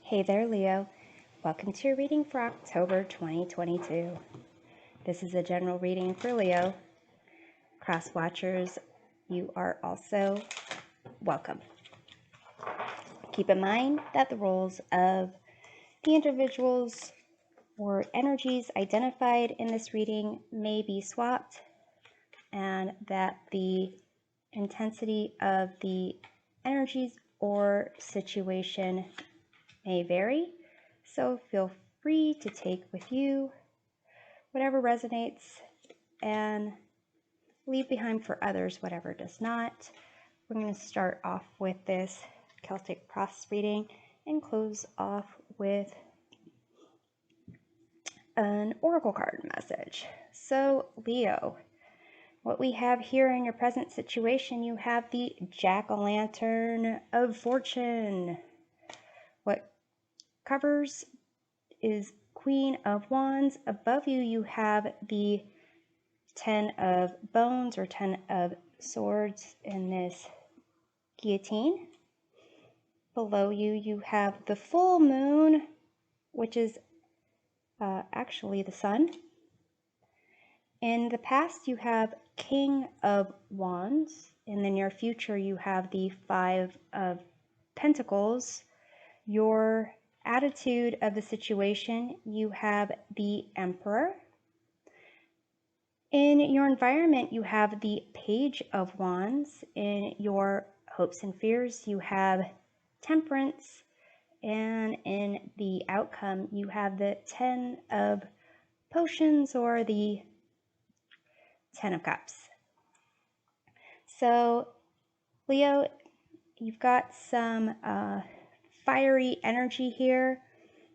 Hey there, Leo. Welcome to your reading for October 2022. This is a general reading for Leo. Cross watchers, you are also welcome. Keep in mind that the roles of the individuals or energies identified in this reading may be swapped, and that the intensity of the energies or situation may vary. So feel free to take with you whatever resonates and leave behind for others whatever does not. We're going to start off with this Celtic cross reading and close off with an oracle card message. So Leo, what we have here in your present situation, you have the Jack-o'-lantern of fortune. What covers is Queen of Wands. Above you, you have the 10 of bones or 10 of swords in this guillotine. Below you, you have the full moon, which is actually the sun. In the past, you have King of Wands. In the near future, you have the 5 of Pentacles. Your attitude of the situation, you have the Emperor. In your environment, you have the Page of Wands. In your hopes and fears, you have Temperance. And in the outcome, you have the 10 of Potions or the 10 of Cups. So, Leo, you've got some fiery energy here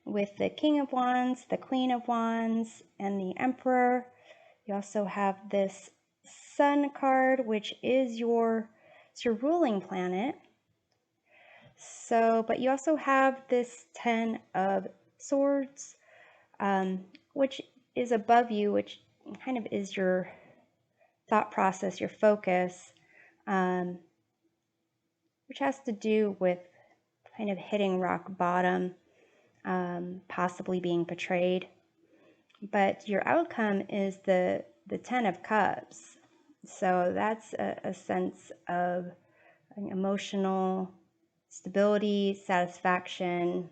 with the King of Wands, the Queen of Wands, and the Emperor. You also have this Sun card, which is your ruling planet. So, but you also have this 10 of Swords, which is above you, which kind of is your thought process, your focus, which has to do with kind of hitting rock bottom, possibly being betrayed. But your outcome is the 10 of Cups. So that's a sense of emotional stability, satisfaction,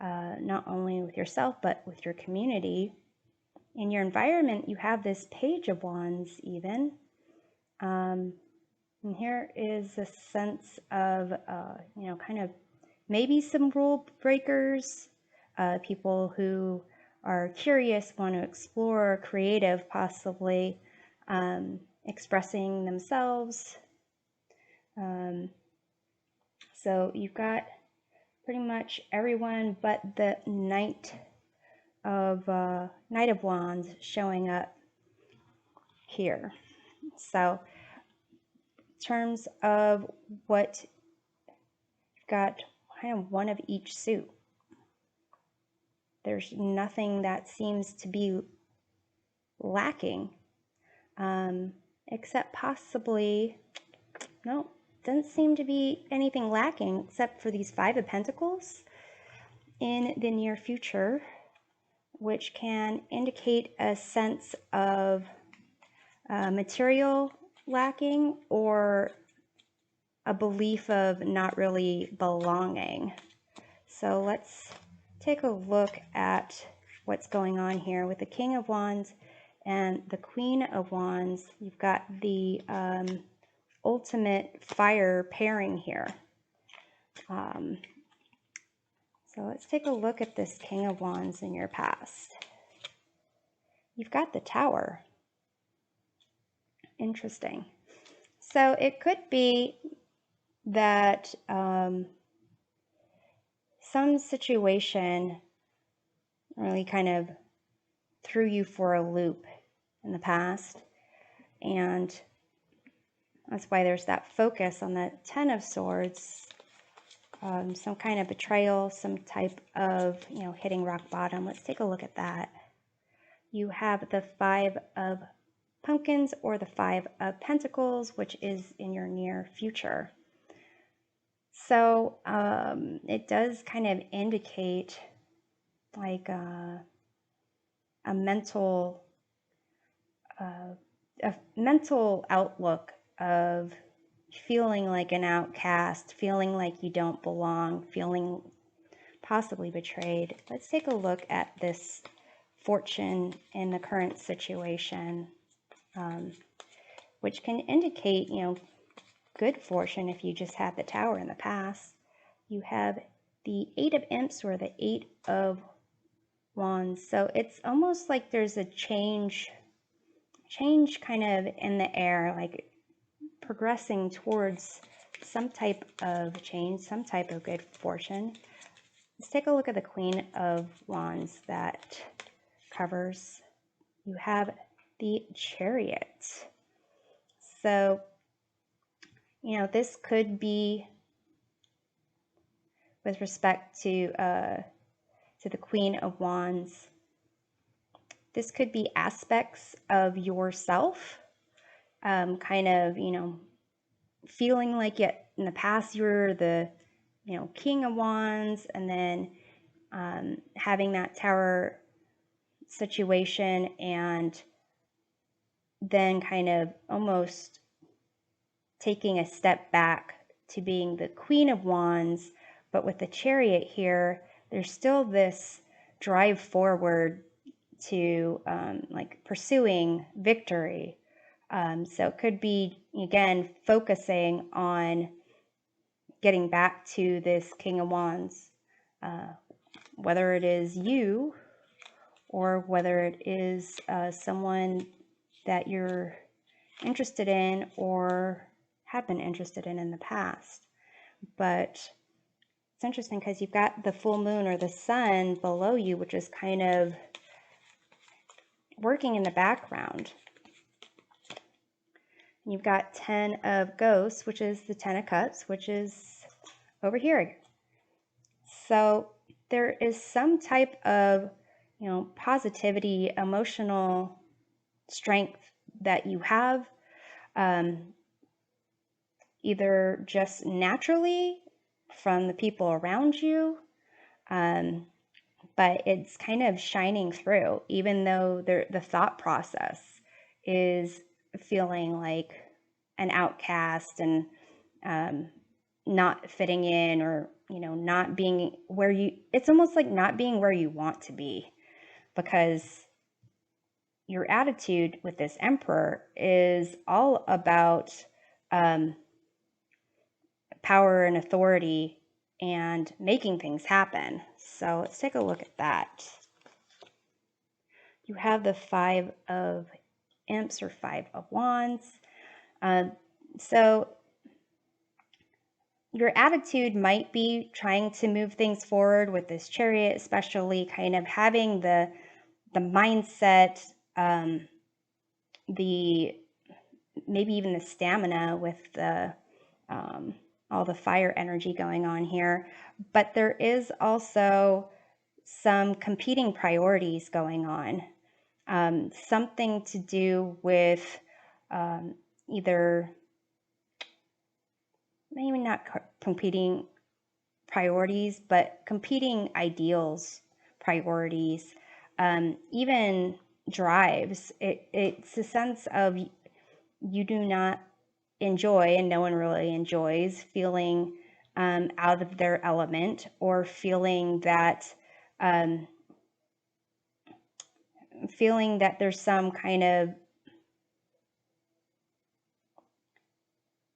not only with yourself, but with your community. In your environment, you have this Page of Wands even. And here is a sense of, kind of maybe some rule breakers, people who are curious, want to explore, creative, possibly expressing themselves. So you've got pretty much everyone but the Knight of Wands showing up here. So in terms of what you've got, kind of one of each suit. There's nothing that seems to be lacking, except possibly, no, doesn't seem to be anything lacking except for these 5 of Pentacles in the near future, which can indicate a sense of material lacking or a belief of not really belonging. So let's take a look at what's going on here with the King of Wands and the Queen of Wands. You've got the ultimate fire pairing here. So let's take a look at this King of Wands in your past. You've got the Tower. Interesting. So it could be that some situation really kind of threw you for a loop in the past, and that's why there's that focus on the 10 of Swords, some kind of betrayal, some type of, hitting rock bottom. Let's take a look at that. You have the 5 of Pumpkins or the 5 of Pentacles, which is in your near future. So it does kind of indicate like a mental outlook of feeling like an outcast, feeling like you don't belong, feeling possibly betrayed. Let's take a look at this fortune in the current situation, which can indicate, good fortune if you just had the Tower in the past. You have the Eight of Imps or the Eight of Wands. So it's almost like there's a change kind of in the air, like progressing towards some type of change, some type of good fortune. Let's take a look at the Queen of Wands that covers. You have the Chariot. So, this could be with respect to the Queen of Wands. This could be aspects of yourself, kind of, feeling like in the past you were the, King of Wands, and then having that Tower situation, and then kind of almost taking a step back to being the Queen of Wands. But with the Chariot here, there's still this drive forward to like pursuing victory. So it could be, again, focusing on getting back to this King of Wands, whether it is you or whether it is someone that you're interested in or have been interested in the past. But it's interesting because you've got the full moon or the sun below you, which is kind of working in the background. You've got 10 of Ghosts, which is the 10 of Cups, which is over here. So there is some type of, positivity, emotional strength that you have, either just naturally from the people around you, but it's kind of shining through, even though the thought process is feeling like an outcast and not fitting in, or not being where it's almost like not being where you want to be, because your attitude with this Emperor is all about power and authority and making things happen. So let's take a look at that. You have the 5 of Imps or 5 of Wands. So your attitude might be trying to move things forward with this Chariot, especially kind of having the mindset, maybe even the stamina with the all the fire energy going on here. But there is also some competing priorities going on. Something to do with either maybe not competing priorities, but competing ideals, priorities, even drives. It's a sense of you do not enjoy, and no one really enjoys, feeling out of their element, or feeling that there's some kind of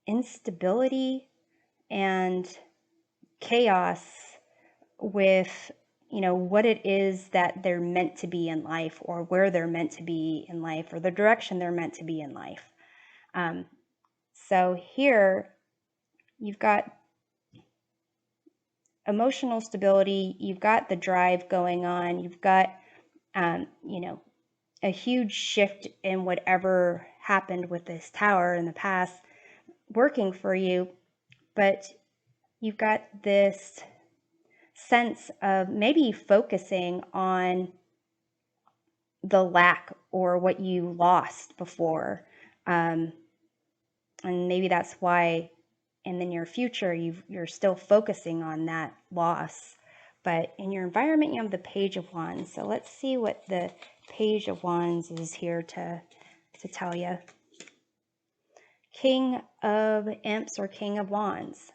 instability and chaos with what it is that they're meant to be in life, or where they're meant to be in life, or the direction they're meant to be in life. So here you've got emotional stability, you've got the drive going on, you've got a huge shift in whatever happened with this Tower in the past working for you, but you've got this sense of maybe focusing on the lack or what you lost before. And maybe that's why in the near future, you're still focusing on that loss. But in your environment, you have the Page of Wands. So let's see what the Page of Wands is here to tell you. King of Imps or King of Wands.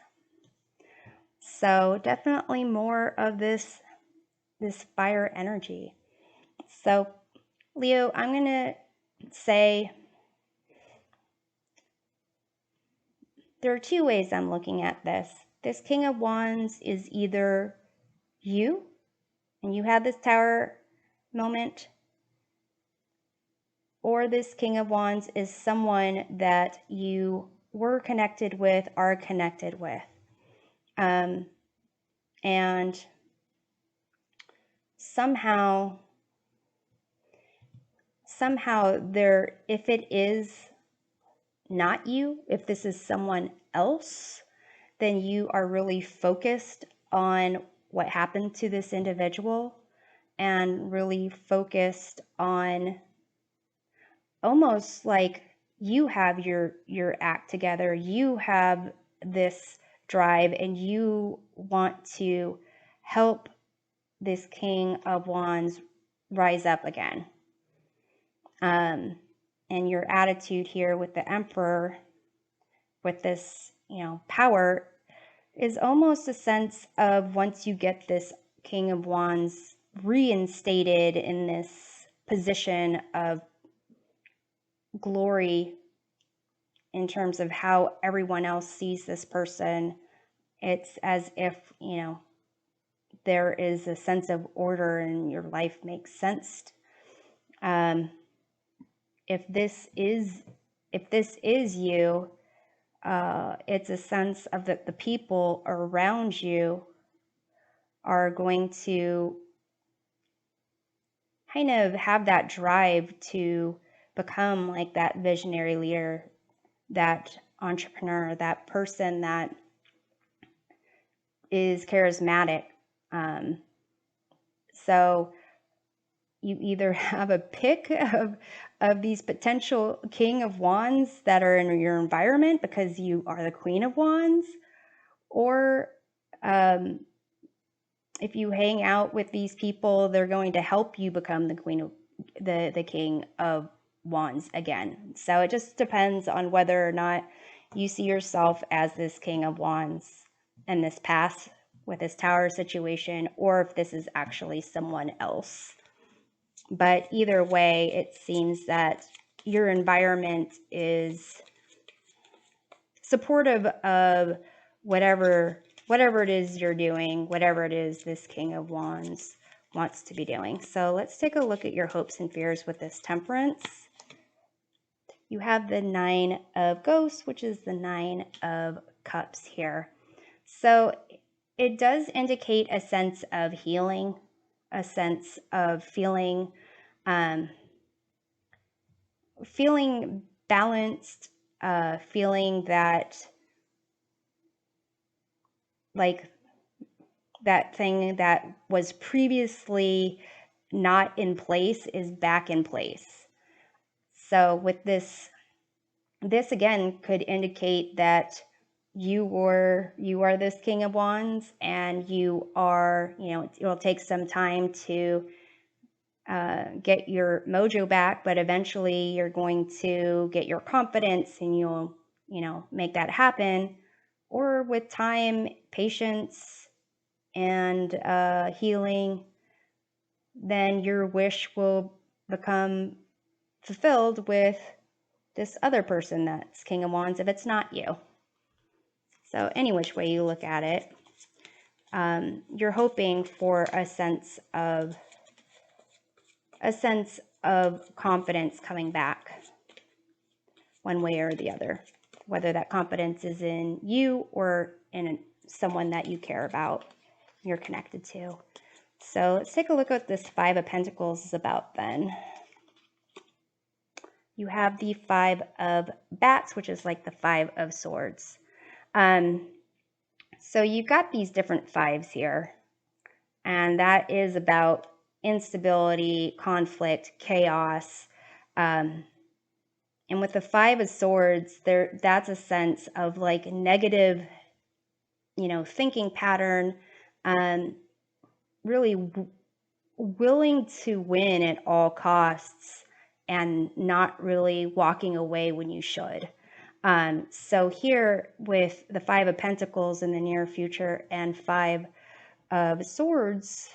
So definitely more of this fire energy. So Leo, I'm going to say there are two ways I'm looking at this. This King of Wands is either you, and you had this Tower moment, or this King of Wands is someone that you were connected with, are connected with. And somehow there, if it is not you, if this is someone else, then you are really focused on what happened to this individual and really focused on almost like you have your act together, you have this drive, and you want to help this King of Wands rise up again. And your attitude here with the Emperor, with this, power, is almost a sense of once you get this King of Wands reinstated in this position of glory in terms of how everyone else sees this person, it's as if, there is a sense of order and your life makes sense. If this is you, it's a sense of that the people around you are going to kind of have that drive to become like that visionary leader, that entrepreneur, that person that is charismatic. So you either have a pick of these potential King of Wands that are in your environment because you are the Queen of Wands, or if you hang out with these people, they're going to help you become the King of Wands again. So it just depends on whether or not you see yourself as this King of Wands in this past with this Tower situation, or if this is actually someone else. But either way, it seems that your environment is supportive of whatever it is you're doing, whatever it is this King of Wands wants to be doing. So let's take a look at your hopes and fears with this Temperance. You have the Nine of Ghosts, which is the Nine of Cups here. So it does indicate a sense of healing, a sense of feeling balanced, feeling that like that thing that was previously not in place is back in place. So with this again could indicate that you are this King of Wands, and you are, it'll take some time to get your mojo back, but eventually you're going to get your confidence and you'll, make that happen. Or with time, patience, and healing, then your wish will become fulfilled with this other person that's King of Wands if it's not you. So any which way you look at it, you're hoping for a sense of confidence coming back one way or the other, whether that confidence is in you or in someone that you care about, you're connected to. So let's take a look at what this Five of Pentacles is about then. You have the Five of Bats, which is like the Five of Swords. So you've got these different fives here, and that is about instability, conflict, chaos, And with the Five of Swords, that's a sense of like negative, thinking pattern, really willing to win at all costs and not really walking away when you should. So here with the Five of Pentacles in the near future and Five of Swords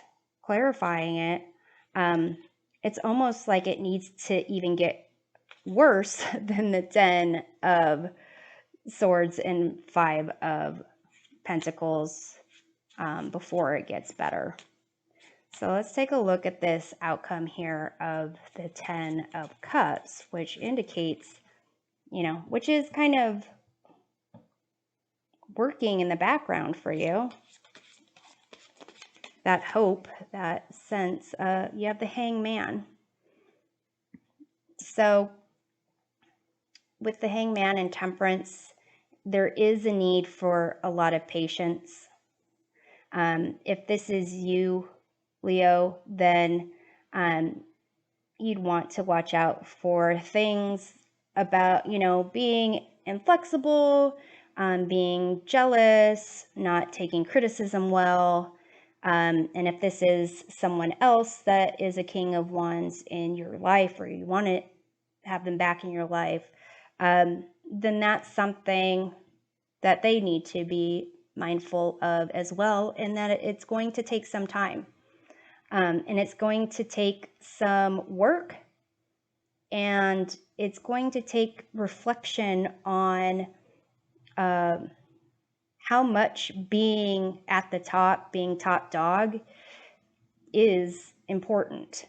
clarifying it, it's almost like it needs to even get worse than the 10 of Swords and Five of Pentacles before it gets better. So let's take a look at this outcome here of the 10 of Cups, which indicates, which is kind of working in the background for you. That hope, that sense, you have the Hangman. So with the Hangman and Temperance, there is a need for a lot of patience. If this is you, Leo, then you'd want to watch out for things about, being inflexible, being jealous, not taking criticism well. And if this is someone else that is a King of Wands in your life, or you want to have them back in your life, then that's something that they need to be mindful of as well, and that it's going to take some time. And it's going to take some work, and it's going to take reflection on how much being at the top, being top dog, is important.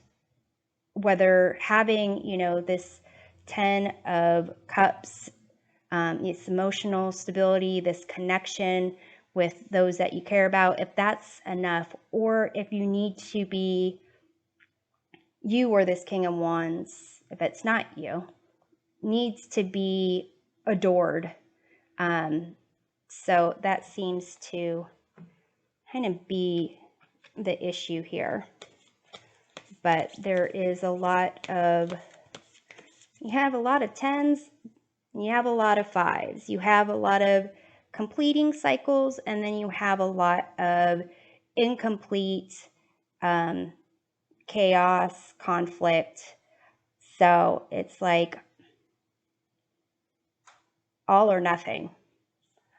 Whether having, this 10 of Cups, it's emotional stability, this connection with those that you care about, if that's enough, or if you need to be you or this King of Wands, if it's not you, needs to be adored. So that seems to kind of be the issue here. But there is a lot of, you have a lot of 10s, you have a lot of 5s, you have a lot of completing cycles, and then you have a lot of incomplete chaos, conflict. So it's like all or nothing.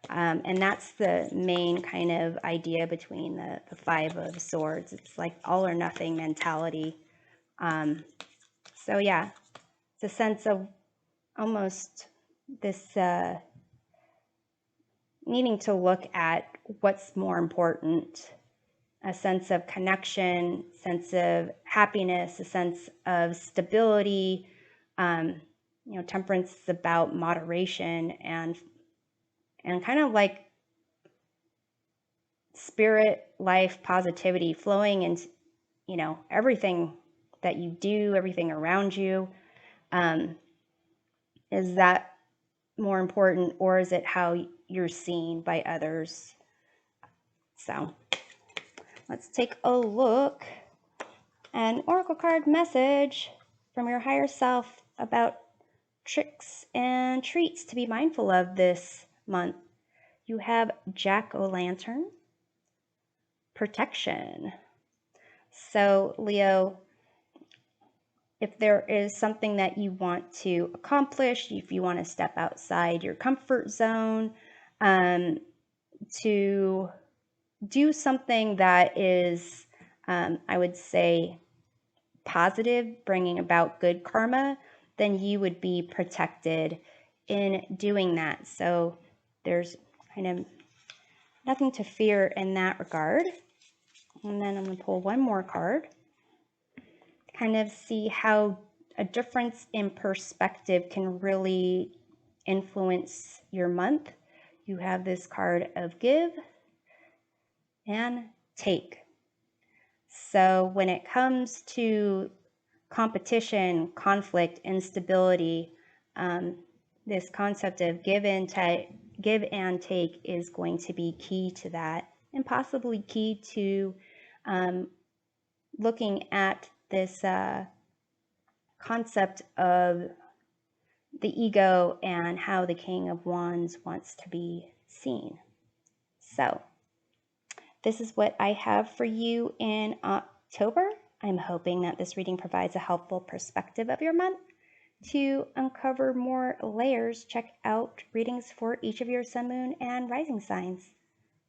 And that's the main kind of idea between the Five of Swords. It's like all or nothing mentality. So yeah, it's a sense of almost this needing to look at what's more important. A sense of connection, sense of happiness, a sense of stability. Temperance is about moderation and kind of like spirit, life, positivity flowing into, everything that you do, everything around you. Is that more important, or is it how you're seen by others? So let's take a look. An oracle card message from your higher self about tricks and treats to be mindful of this month. You have Jack-o'-lantern, protection. So Leo, if there is something that you want to accomplish, if you want to step outside your comfort zone, to do something that is, I would say, positive, bringing about good karma, then you would be protected in doing that. So there's kind of nothing to fear in that regard. And then I'm going to pull one more card, kind of see how a difference in perspective can really influence your month. You have this card of give and take. So when it comes to competition, conflict, instability, this concept of give and take is going to be key to that, and possibly key to looking at this concept of the ego and how the King of Wands wants to be seen. So this is what I have for you in October. I'm hoping that this reading provides a helpful perspective of your month. To uncover more layers, check out readings for each of your sun, moon, and rising signs.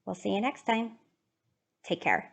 We'll see you next time. Take care.